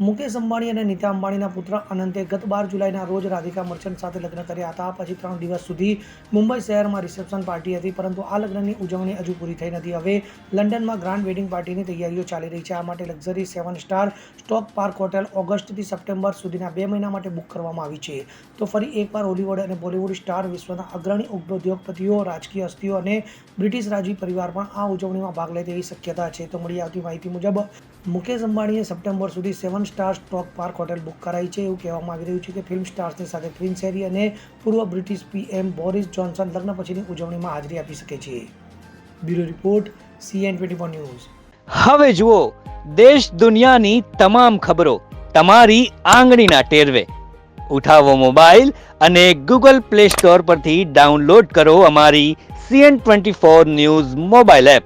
મુકેશ અંબાણી અને નીતા અંબાણીના પુત્ર અનંતે ગત 12 જુલાઈના રોજ રાધિકા મર્ચન્ટ સાથે લગ્ન કર્યા હતા. પછી 3 દિવસ સુધી મુંબઈ શહેરમાં રિસેપ્શન પાર્ટી હતી, પરંતુ આ લગ્નની ઉજવણી હજુ પૂરી થઈ નથી. હવે લંડનમાં ગ્રાન્ડ વેડિંગ પાર્ટીની તૈયારીઓ ચાલી રહી છે. આ માટે luxury 7 star stock park hotel ઓગસ્ટથી સપ્ટેમ્બર સુધીના 2 મહિના માટે બુક કરવામાં આવી છે. તો ફરી એકવાર હોલિવૂડ અને બોલિવૂડ સ્ટાર, વિશ્વના અગ્રણી ઉદ્યોગપતિઓ, રાજકીય હસ્તીઓ અને બ્રિટિશ રાજવી પરિવાર પણ આ ઉજવણીમાં ભાગ લે તેવી શક્યતા છે. તો મળી આવતી માહિતી મુજબ મુકેશ અંબાણીએ સપ્ટેમ્બર સુધી 7 star stock park hotel book કરાઈ છે. એવું કહેવામાં આવી રહ્યું છે કે ફિલ્મ સ્ટાર્સની સાથે પ્રિન્સ હેરી અને પૂર્વ બ્રિટિશ પીએમ બોરિસ જોન્સન લગ્ન પછીની ઉજવણીમાં હાજરી આપી શકે છે. Bureau report, CN24 news. હવે જુઓ દેશ દુનિયાની તમામ ખબરો તમારી આંગળીના ટેરવે. ઉઠાવો મોબાઈલ અને Google Play Store પરથી ડાઉનલોડ કરો અમારી CN24 ન્યૂઝ મોબાઈલ એપ.